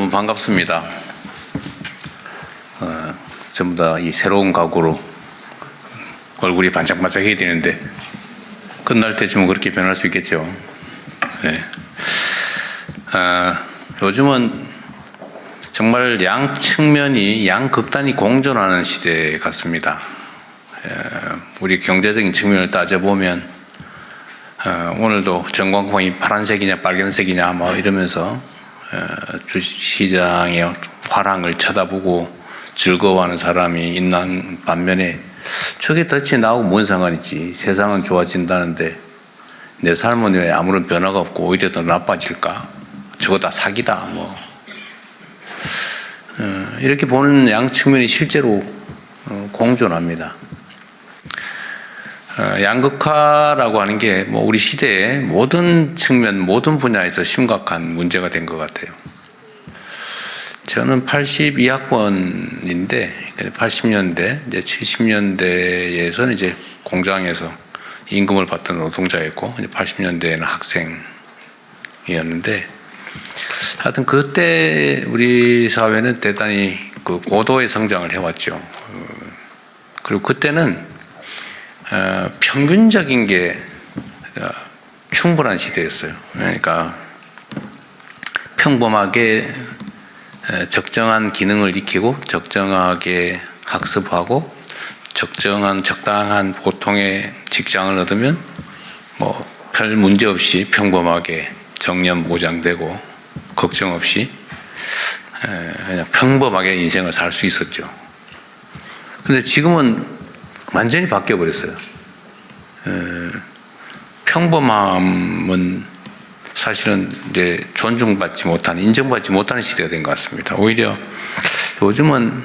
여러분 반갑습니다. 전부 다 이 새로운 각오로 얼굴이 반짝반짝해야 되는데 끝날 때쯤은 그렇게 변할 수 있겠죠. 네. 요즘은 정말 양 측면이 양극단이 공존하는 시대 같습니다. 우리 경제적인 측면을 따져보면 오늘도 전광판이 파란색이냐 빨간색이냐 뭐 이러면서 주식시장의 화랑을 쳐다보고 즐거워하는 사람이 있는 반면에 저게 덫이 나하고 뭔 상관이지, 세상은 좋아진다는데 내 삶은 왜 아무런 변화가 없고 오히려 더 나빠질까, 저거 다 사기다 뭐 이렇게 보는 양 측면이 실제로 공존합니다. 양극화라고 하는 게 뭐 우리 시대의 모든 측면, 모든 분야에서 심각한 문제가 된 것 같아요. 저는 82학번인데 80년대, 이제 70년대에서는 이제 공장에서 임금을 받던 노동자였고, 이제 80년대에는 학생이었는데, 하여튼 그때 우리 사회는 대단히 그 고도의 성장을 해왔죠. 그리고 그때는 평균적인 게 충분한 시대였어요. 그러니까 평범하게 적정한 기능을 익히고 적정하게 학습하고 적당한 보통의 직장을 얻으면 뭐 별 문제 없이 평범하게 정년 보장되고 걱정 없이 그냥 평범하게 인생을 살 수 있었죠. 그런데 지금은 완전히 바뀌어 버렸어요. 평범함은 사실은 이제 존중받지 못하는, 인정받지 못하는 시대가 된 것 같습니다. 오히려 요즘은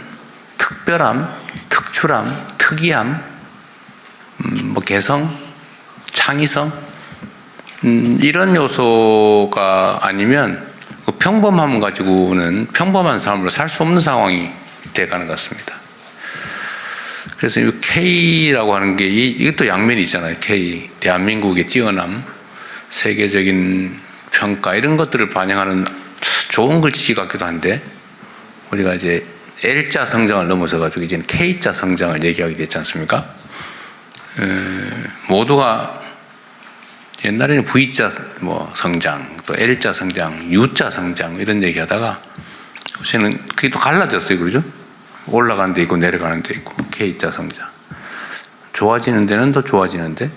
특별함, 특출함, 특이함, 뭐 개성, 창의성 이런 요소가 아니면 그 평범함 가지고는 평범한 삶으로 살 수 없는 상황이 돼가는 것 같습니다. 그래서 이 K라고 하는 게 이것도 양면이 있잖아요. K, 대한민국의 뛰어남, 세계적인 평가 이런 것들을 반영하는 좋은 글씨 같기도 한데, 우리가 이제 L자 성장을 넘어서 가지고 이제는 K자 성장을 얘기하게 됐지 않습니까? 모두가 옛날에는 V자 뭐 성장, 또 L자 성장, U자 성장 이런 얘기하다가 요새는 그게 또 갈라졌어요, 그러죠? 올라가는 데 있고 내려가는 데 있고 K자 성장. 좋아지는 데는 더 좋아지는데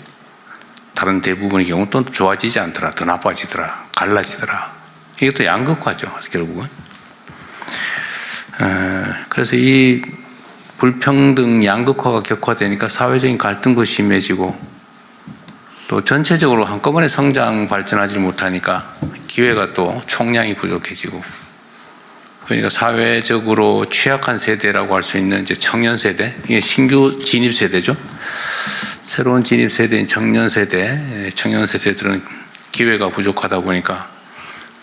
다른 대부분의 경우는 또 좋아지지 않더라, 더 나빠지더라, 갈라지더라. 이것도 양극화죠, 결국은. 그래서 이 불평등 양극화가 격화되니까 사회적인 갈등도 심해지고, 또 전체적으로 한꺼번에 성장 발전하지 못하니까 기회가 또 총량이 부족해지고, 그러니까 사회적으로 취약한 세대라고 할 수 있는 이제 청년 세대, 이게 신규 진입 세대죠. 새로운 진입 세대인 청년 세대들은 기회가 부족하다 보니까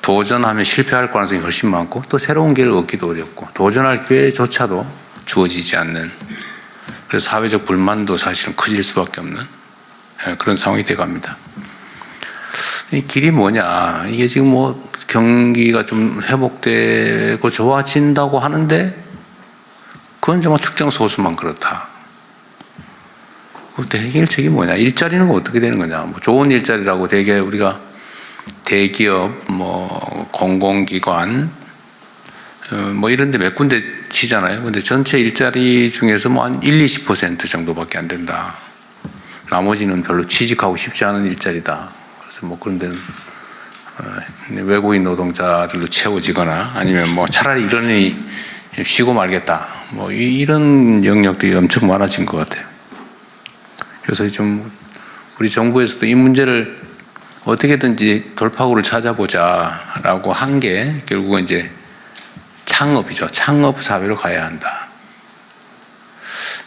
도전하면 실패할 가능성이 훨씬 많고, 또 새로운 기회를 얻기도 어렵고, 도전할 기회조차도 주어지지 않는, 그래서 사회적 불만도 사실은 커질 수밖에 없는 그런 상황이 돼갑니다. 이 길이 뭐냐? 이게 지금 뭐 경기가 좀 회복되고 좋아진다고 하는데 그건 정말 특정 소수만 그렇다. 그때 해결책이 뭐냐? 일자리는 어떻게 되는 거냐? 뭐 좋은 일자리라고 되게 우리가 대기업, 뭐 공공기관, 뭐 이런 데 몇 군데 치잖아요. 근데 전체 일자리 중에서 뭐 한 20% 정도밖에 안 된다. 나머지는 별로 취직하고 싶지 않은 일자리다. 그래서 뭐 그런 데는 외국인 노동자들로 채워지거나 아니면 뭐 차라리 이러니 쉬고 말겠다. 뭐 이런 영역들이 엄청 많아진 것 같아요. 그래서 좀 우리 정부에서도 이 문제를 어떻게든지 돌파구를 찾아보자라고 한 게 결국은 이제 창업이죠. 창업 사회로 가야 한다.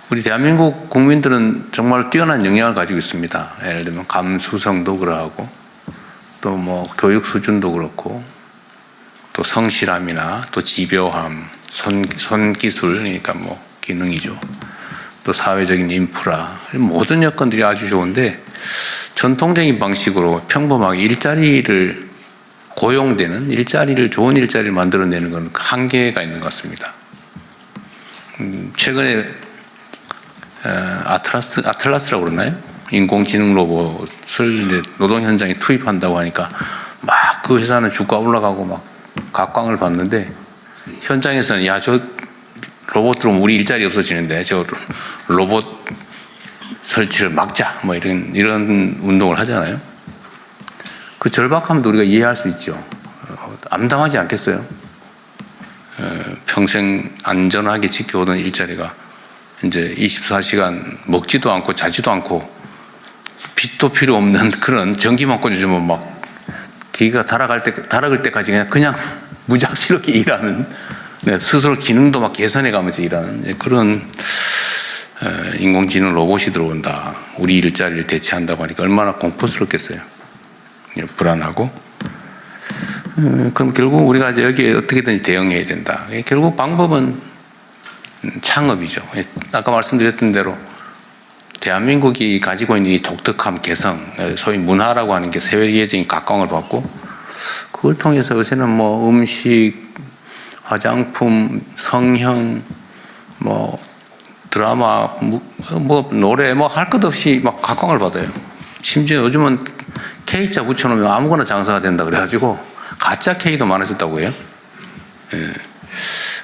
우리 대한민국 국민들은 정말 뛰어난 역량을 가지고 있습니다. 예를 들면 감수성도 그러하고, 또 뭐 교육 수준도 그렇고, 또 성실함이나 또 집요함, 손기술, 그러니까 뭐 기능이죠. 또 사회적인 인프라, 모든 여건들이 아주 좋은데 전통적인 방식으로 평범하게 일자리를 고용되는 일자리를, 좋은 일자리를 만들어내는 건 한계가 있는 것 같습니다. 최근에 아틀라스라고 그러나요? 인공지능 로봇을 노동 현장에 투입한다고 하니까 막 그 회사는 주가 올라가고 막 각광을 받는데, 현장에서는 야, 저 로봇 들어오면 우리 일자리 없어지는데 저 로봇 설치를 막자, 뭐 이런 운동을 하잖아요. 그 절박함도 우리가 이해할 수 있죠. 암담하지 않겠어요? 평생 안전하게 지켜오던 일자리가 이제 24시간 먹지도 않고 자지도 않고 빛도 필요 없는 그런 전기만 꽂아주면 막 기가 달아갈 때까지 그냥 무작스럽게 일하는, 스스로 기능도 막 개선해 가면서 일하는 그런 인공지능 로봇이 들어온다. 우리 일자리를 대체한다고 하니까 얼마나 공포스럽겠어요. 불안하고. 그럼 결국 우리가 이제 여기에 어떻게든지 대응해야 된다. 결국 방법은 창업이죠. 아까 말씀드렸던 대로 대한민국이 가지고 있는 이 독특함, 개성, 소위 문화라고 하는 게 세계적인 각광을 받고, 그걸 통해서 요새는 뭐 음식, 화장품, 성형, 뭐 드라마, 뭐 노래, 뭐 할 것 없이 막 각광을 받아요. 심지어 요즘은 K자 붙여놓으면 아무거나 장사가 된다 그래가지고 가짜 K도 많아졌다고 해요. 예.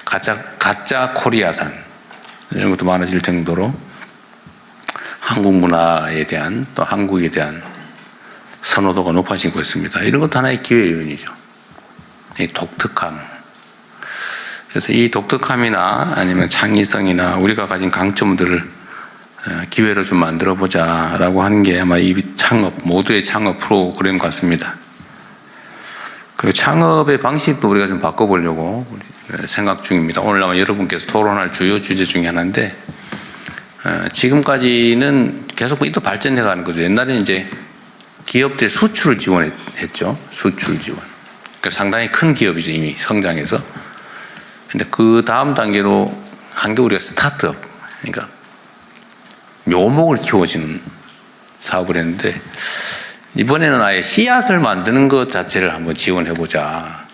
가짜 코리아산 이런 것도 많아질 정도로 한국 문화에 대한, 또 한국에 대한 선호도가 높아지고 있습니다. 이런 것도 하나의 기회 요인이죠. 이 독특함. 그래서 이 독특함이나 아니면 창의성이나 우리가 가진 강점들을 기회로 좀 만들어 보자라고 하는 게 아마 이 창업, 모두의 창업 프로그램 같습니다. 그리고 창업의 방식도 우리가 좀 바꿔보려고 생각 중입니다. 오늘 아마 여러분께서 토론할 주요 주제 중에 하나인데, 지금까지는 계속 또 발전해 가는 거죠. 옛날에는 이제 기업들이 수출을 지원했죠. 수출 지원. 그러니까 상당히 큰 기업이죠. 이미 성장해서. 근데 그 다음 단계로 한 게 우리가 스타트업. 그러니까 묘목을 키워주는 사업을 했는데, 이번에는 아예 씨앗을 만드는 것 자체를 한번 지원해보자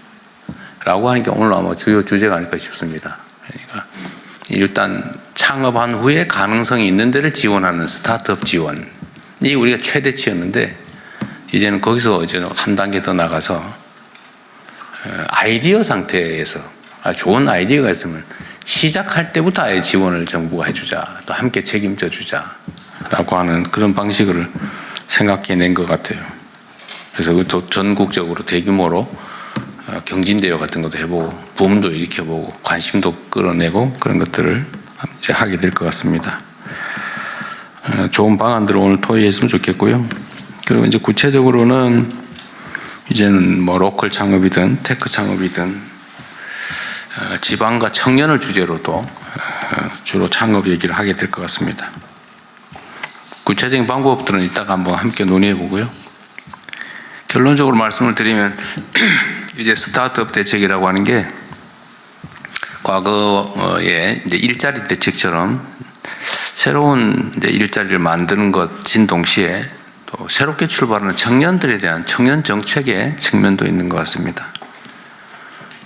라고 하는 게 오늘 아마 주요 주제가 아닐까 싶습니다. 그러니까 일단 창업한 후에 가능성이 있는 데를 지원하는 스타트업 지원이 우리가 최대치였는데, 이제는 거기서 이제 한 단계 더 나가서 아이디어 상태에서 좋은 아이디어가 있으면 시작할 때부터 아예 지원을 정부가 해주자, 또 함께 책임져 주자 라고 하는 그런 방식을 생각해낸 것 같아요. 그래서 또 전국적으로 대규모로 경진대회 같은 것도 해보고 붐도 일으켜보고 관심도 끌어내고 그런 것들을 이제 하게 될 것 같습니다. 좋은 방안들을 오늘 토의했으면 좋겠고요. 그리고 이제 구체적으로는 이제는 뭐 로컬 창업이든 테크 창업이든 지방과 청년을 주제로도 주로 창업 얘기를 하게 될 것 같습니다. 구체적인 방법들은 이따가 한번 함께 논의해 보고요. 결론적으로 말씀을 드리면 이제 스타트업 대책이라고 하는 게 과거에 이제 일자리 대책처럼 새로운 이제 일자리를 만드는 것인 동시에 또 새롭게 출발하는 청년들에 대한 청년 정책의 측면도 있는 것 같습니다.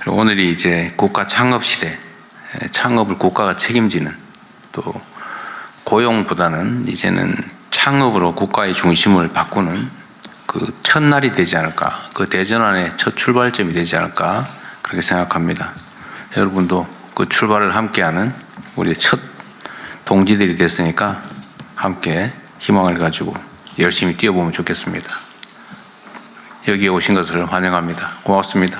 그리고 오늘이 이제 국가 창업 시대, 창업을 국가가 책임지는, 또 고용보다는 이제는 창업으로 국가의 중심을 바꾸는 그 첫날이 되지 않을까, 그 대전환의 첫 출발점이 되지 않을까 그렇게 생각합니다. 여러분도 그 출발을 함께하는 우리 첫 동지들이 됐으니까 함께 희망을 가지고 열심히 뛰어보면 좋겠습니다. 여기에 오신 것을 환영합니다. 고맙습니다.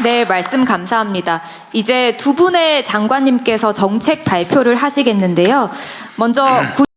네, 말씀 감사합니다. 이제 두 분의 장관님께서 정책 발표를 하시겠는데요. 먼저